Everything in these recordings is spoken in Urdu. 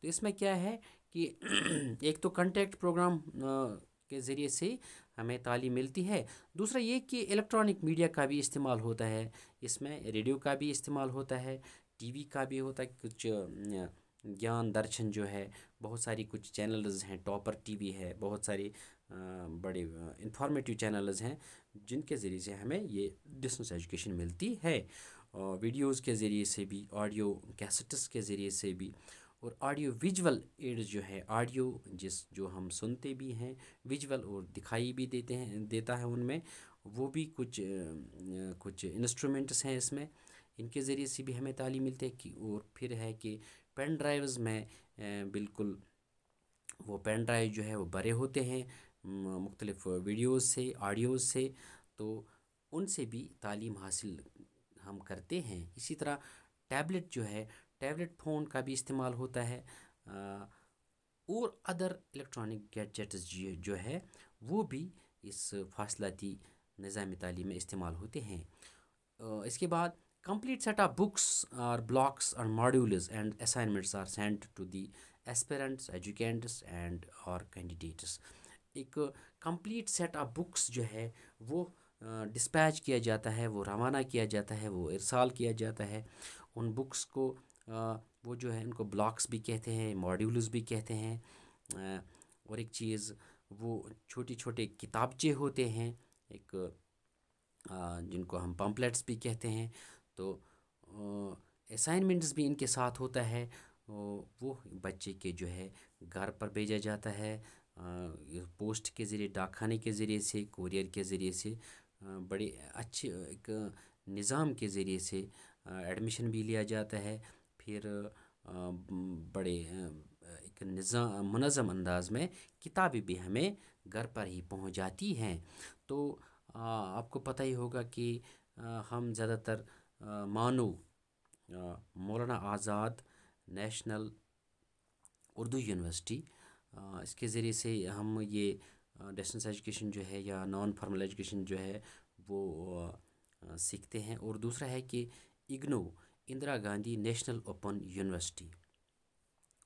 تو اس میں کیا ہے کہ ایک تو کنٹیکٹ پروگرام کے ذریعے سے ہمیں تعلیم ملتی ہے، دوسرا یہ کہ الیکٹرانک میڈیا کا بھی استعمال ہوتا ہے، اس میں ریڈیو کا بھی استعمال ہوتا ہے، ٹی وی کا بھی ہوتا ہے، کچھ گیان درشن جو ہے، بہت ساری کچھ چینلز ہیں، ٹاپر ٹی وی ہے، بہت ساری بڑے انفارمیٹیو چینلز ہیں جن کے ذریعے سے ہمیں یہ ڈسٹنس ایجوکیشن ملتی ہے، ویڈیوز کے ذریعے سے بھی، آڈیو کیسٹس کے ذریعے سے بھی، اور آڈیو ویژول ایڈز جو ہے، آڈیو جو ہم سنتے بھی ہیں، ویژول اور دکھائی بھی دیتا ہے ان میں، وہ بھی کچھ انسٹرومنٹس ہیں اس میں، ان کے ذریعے سے بھی ہمیں تعلیم ملتی ہے اور پھر ہے کہ پین ڈرائیوز میں بالکل وہ پین ڈرائیو جو ہے وہ بھرے ہوتے ہیں مختلف ویڈیوز سے، آڈیوز سے، تو ان سے بھی تعلیم حاصل ہم کرتے ہیں۔ اسی طرح ٹیبلٹ جو ہے، ٹیبلٹ فون کا بھی استعمال ہوتا ہے، اور ادر الیکٹرانک گیجٹس جو ہے وہ بھی اس فاصلاتی نظام تعلیم میں استعمال ہوتے ہیں۔ اس کے بعد کمپلیٹ سیٹ آف بکس اور بلاکس اور modules and assignments are sent to the aspirants, ایجوکینٹس اینڈ اور کینڈیڈیٹس۔ ایک کمپلیٹ سیٹ آف بکس جو ہے وہ ڈسپیچ کیا جاتا ہے، وہ روانہ کیا جاتا ہے، وہ ارسال کیا جاتا ہے۔ ان بکس کو وہ جو ہے ان کو بلاکس بھی کہتے ہیں، ماڈیولز بھی کہتے ہیں، اور ایک چیز وہ چھوٹے چھوٹے کتابچے ہوتے ہیں، ایک جن کو ہم پمپلیٹس بھی کہتے ہیں، تو اسائنمنٹس بھی ان کے ساتھ ہوتا ہے، وہ بچے کے جو ہے گھر پر بھیجا جاتا ہے، پوسٹ کے ذریعے، ڈاک خانے کے ذریعے سے، کوریئر کے ذریعے سے، بڑے اچھے ایک نظام کے ذریعے سے ایڈمیشن بھی لیا جاتا ہے، پھر بڑے ایک منظم انداز میں کتابیں بھی ہمیں گھر پر ہی پہنچ جاتی ہیں۔ تو آپ کو پتہ ہی ہوگا کہ ہم زیادہ تر مانو مولانا آزاد نیشنل اردو یونیورسٹی، اس کے ذریعے سے ہم یہ ڈسٹنس ایجوکیشن جو ہے یا نان فارمل ایجوکیشن جو ہے وہ سیکھتے ہیں، اور دوسرا ہے کہ IGNOU, Indira Gandhi national open university,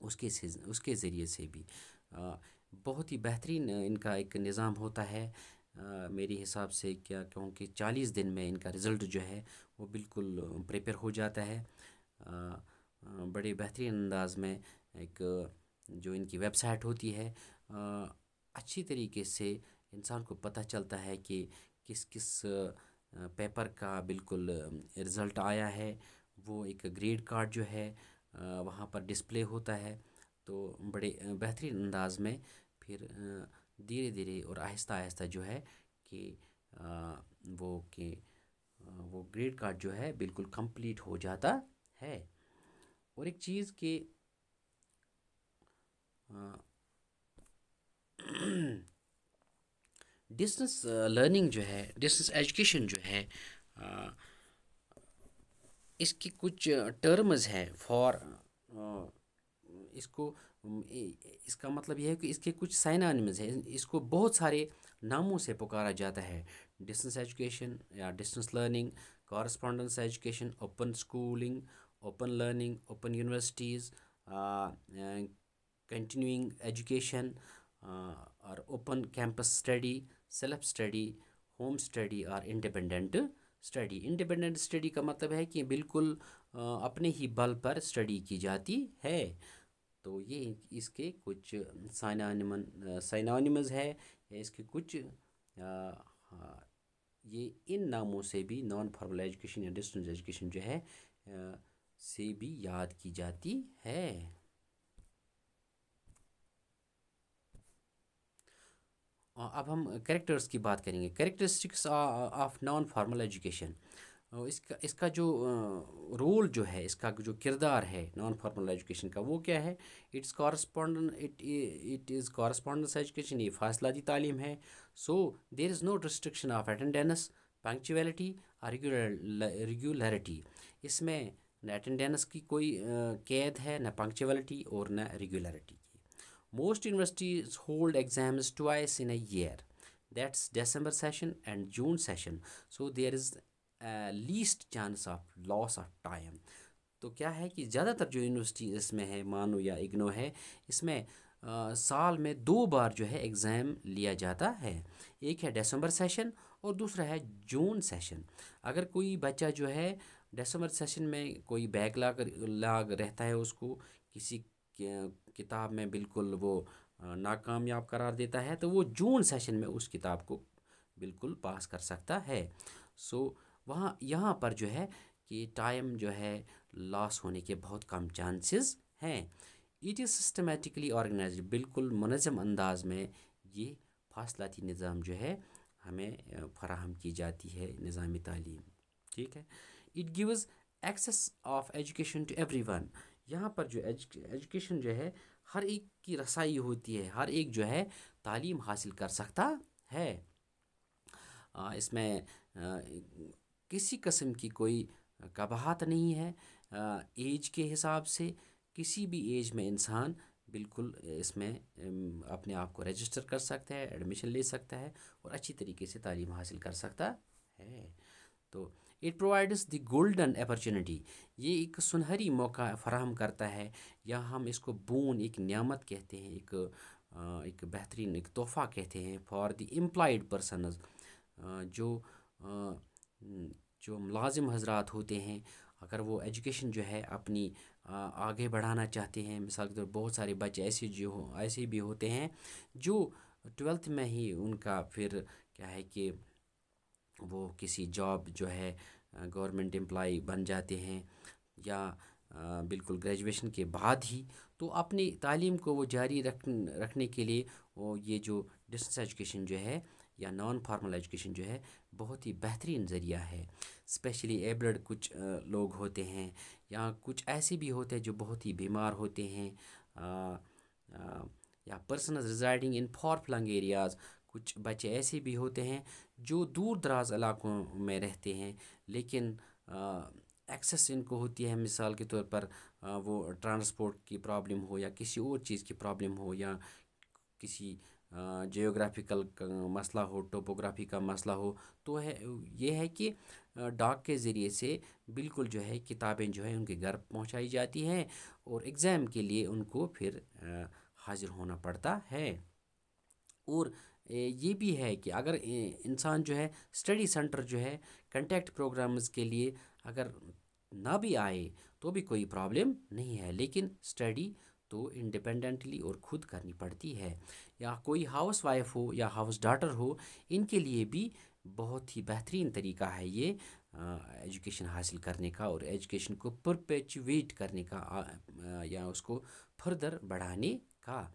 اس کے ذریعے سے بھی بہت ہی بہترین ان کا ایک نظام ہوتا ہے، میری حساب سے کیا کہوں کہ 40 دن میں ان کا رزلٹ جو ہے وہ بالکل پریپیئر ہو جاتا ہے، بڑے بہترین انداز میں۔ ایک جو ان کی ویب سائٹ ہوتی ہے، اچھی طریقے سے انسان کو پتہ چلتا ہے کہ کس کس پیپر کا بالکل رزلٹ آیا ہے، وہ ایک گریڈ کارڈ جو ہے وہاں پر ڈسپلے ہوتا ہے، تو بڑے بہترین انداز میں پھر دھیرے دھیرے اور آہستہ آہستہ جو ہے کہ وہ گریڈ کارڈ جو ہے بالکل کمپلیٹ ہو جاتا ہے۔ اور ایک چیز کہ ڈسٹنس لرننگ جو ہے، ڈسٹنس ایجوکیشن جو ہے، اس کی کچھ ٹرمز ہے فار اس کا مطلب یہ ہے کہ اس کے کچھ سائنانمز ہیں، اس کو بہت سارے ناموں سے پکارا جاتا ہے، ڈسٹنس ایجوکیشن یا distance learning, correspondence education, open schooling, open learning, open universities, continuing education, اور open campus study, self study, home study اور انڈیپینڈنٹ اسٹڈی۔ انڈیپینڈنٹ اسٹڈی کا مطلب ہے کہ بالکل اپنے ہی بل پر اسٹڈی کی جاتی ہے، تو یہ اس کے کچھ سائنانمز ہے، اس کے کچھ یہ ان ناموں سے بھی نان فارمل ایجوکیشن یا ڈسٹنس ایجوکیشن جو ہے سے بھی یاد کی جاتی ہے۔ اب ہم کریکٹرز کی بات کریں گے، characteristics of non formal education. اس کا جو رول جو ہے، اس کا جو کردار ہے نان فارمل ایجوکیشن کا، وہ کیا ہے؟ اٹ از کارسپونڈنس ایجوکیشن، یہ فاصلاتی تعلیم ہے۔ So there is no restriction of attendance, punctuality اور ریگولیرٹی۔ اس میں نہ اٹینڈنس کی کوئی قید ہے، نہ پنکچویلٹی اور نہ ریگولیرٹی کی۔ Most universities hold exams twice in a year. That's December session and June session. So there is least chance of loss of time. تو کیا ہے کہ زیادہ تر جو یونیورسٹی اس میں ہے، مانو یا اگنو ہے، اس میں سال میں 2 بار جو ہے ایگزام لیا جاتا ہے. ایک ہے دسمبر سیشن اور دوسرا ہے جون سیشن. اگر کوئی بچہ جو ہے دسمبر سیشن میں کوئی بیک لاگ رہتا ہے، اس کو کسی کتاب میں بالکل وہ ناکامیاب قرار دیتا ہے، تو وہ جون سیشن میں اس کتاب کو بالکل پاس کر سکتا ہے. سو یہاں پر جو ہے کہ ٹائم جو ہے لاس ہونے کے بہت کم چانسز ہیں. اٹ از سسٹمیٹکلی آرگنائزڈ، بالکل منظم انداز میں یہ فاصلاتی نظام جو ہے ہمیں فراہم کی جاتی ہے، نظام تعلیم. ٹھیک ہے. It gives access of education to everyone. یہاں پر جو ایجوکیشن جو ہے ہر ایک کی رسائی ہوتی ہے، ہر ایک جو ہے تعلیم حاصل کر سکتا ہے. اس میں کسی قسم کی کوئی قباحت نہیں ہے. ایج کے حساب سے کسی بھی ایج میں انسان بالکل اس میں اپنے آپ کو رجسٹر کر سکتا ہے، ایڈمیشن لے سکتا ہے اور اچھی طریقے سے تعلیم حاصل کر سکتا ہے. تو it provides the golden opportunity, یہ ایک سنہری موقع فراہم کرتا ہے، یا ہم اس کو بون، ایک نعمت کہتے ہیں، ایک بہترین ایک تحفہ کہتے ہیں فار دی امپلائڈ پرسنز. جو ملازم حضرات ہوتے ہیں، اگر وہ ایجوکیشن جو ہے اپنی آگے بڑھانا چاہتے ہیں، مثال کے طور بہت سارے بچے ایسے بھی ہوتے ہیں جو 12th میں ہی ان کا پھر کیا ہے کہ وہ کسی جاب جو ہے گورنمنٹ امپلائی بن جاتے ہیں، یا بالکل گریجویشن کے بعد ہی. تو اپنی تعلیم کو وہ جاری رکھنے کے لیے وہ یہ جو ڈسٹنس ایجوکیشن جو ہے یا نان فارمل ایجوکیشن جو ہے بہت ہی بہترین ذریعہ ہے. اسپیشلی ایبلڈ کچھ لوگ ہوتے ہیں، یا کچھ ایسے بھی ہوتے ہیں جو بہت ہی بیمار ہوتے ہیں، یا persons residing in far flung areas. کچھ بچے ایسے بھی ہوتے ہیں جو دور دراز علاقوں میں رہتے ہیں، لیکن ایکسیس ان کو ہوتی ہے، مثال کے طور پر وہ ٹرانسپورٹ کی پرابلم ہو، یا کسی اور چیز کی پرابلم ہو، یا کسی جیوگرافیکل مسئلہ ہو، ٹوپوگرافی کا مسئلہ ہو. تو یہ ہے کہ ڈاک کے ذریعے سے بالکل جو ہے کتابیں جو ہے ان کے گھر پہنچائی جاتی ہیں، اور ایگزام کے لیے ان کو پھر حاضر ہونا پڑتا ہے. اور یہ بھی ہے کہ اگر انسان جو ہے اسٹڈی سینٹر جو ہے کنٹیکٹ پروگرامز کے لیے اگر نہ بھی آئے تو بھی کوئی پرابلم نہیں ہے، لیکن اسٹڈی تو انڈیپینڈنٹلی اور خود کرنی پڑتی ہے. یا کوئی ہاؤس وائف ہو یا ہاؤس ڈاٹر ہو، ان کے لیے بھی بہت ہی بہترین طریقہ ہے یہ ایجوکیشن حاصل کرنے کا، اور ایجوکیشن کو پرپیچویٹ کرنے کا، یا اس کو فردر بڑھانے کا.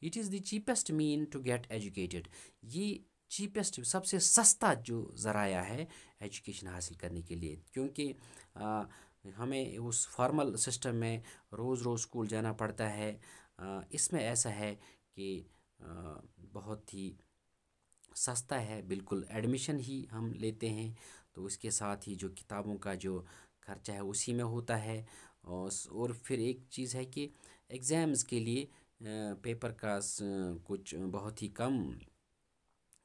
It is the cheapest mean to get educated. یہ چیپسٹ، سب سے سستا جو ذرائع ہے ایجوکیشن حاصل کرنے کے لیے، کیونکہ ہمیں اس فارمل سسٹم میں روز اسکول جانا پڑتا ہے. اس میں ایسا ہے کہ بہت ہی سستا ہے، بالکل ایڈمیشن ہی ہم لیتے ہیں، تو اس کے ساتھ ہی جو کتابوں کا جو خرچہ ہے اسی میں ہوتا ہے. اور پھر ایک چیز ہے کہ ایگزامز کے لیے پیپر کا کچھ بہت ہی کم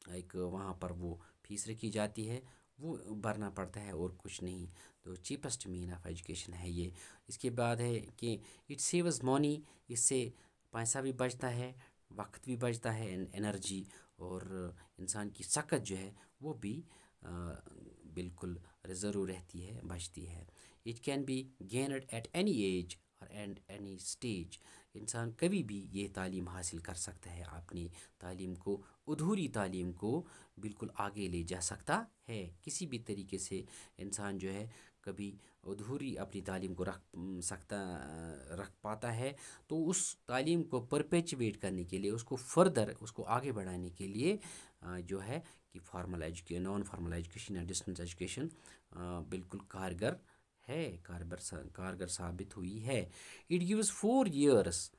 ایک وہاں پر وہ فیس رکھی جاتی ہے، وہ بھرنا پڑتا ہے اور کچھ نہیں. تو چیپسٹ مین آف ایجوکیشن ہے یہ. اس کے بعد ہے کہ اٹ سیوز منی، اس سے پیسہ بھی بچتا ہے، وقت بھی بچتا ہے، انرجی، اور انسان کی سکت جو ہے وہ بھی بالکل ریزرو رہتی ہے، بچتی ہے. It can be gained at any age اور اینڈ اینی اسٹیج. انسان کبھی بھی یہ تعلیم حاصل کر سکتا ہے، اپنی تعلیم کو، ادھوری تعلیم کو بالکل آگے لے جا سکتا ہے. کسی بھی طریقے سے انسان جو ہے کبھی ادھوری اپنی تعلیم کو رکھ پاتا ہے، تو اس تعلیم کو پرپیچویٹ کرنے کے لیے، اس کو فردر، اس کو آگے بڑھانے کے لیے جو ہے کہ formal education, naan formal education یا ڈسٹنس ایجوکیشن بالکل کارگر ہے، کارگر ثابت ہوئی ہے. It gives 4 years.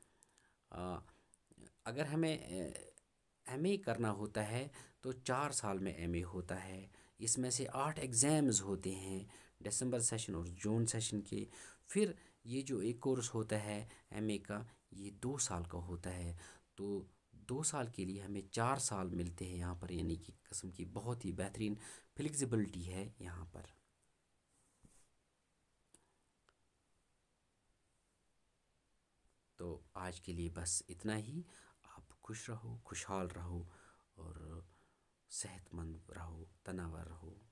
اگر ہمیں ایم اے کرنا ہوتا ہے تو 4 سال میں ایم اے ہوتا ہے. اس میں سے 8 ایگزامز ہوتے ہیں، دسمبر سیشن اور جون سیشن کے. پھر یہ جو ایک کورس ہوتا ہے ایم اے کا، یہ 2 سال کا ہوتا ہے. تو 2 سال کے لیے ہمیں 4 سال ملتے ہیں یہاں پر، یعنی کہ قسم کی بہت ہی بہترین فلیکسیبلٹی ہے یہاں پر. تو آج کے لیے بس اتنا ہی. آپ خوش رہو، خوشحال رہو، اور صحت مند رہو، تناور رہو.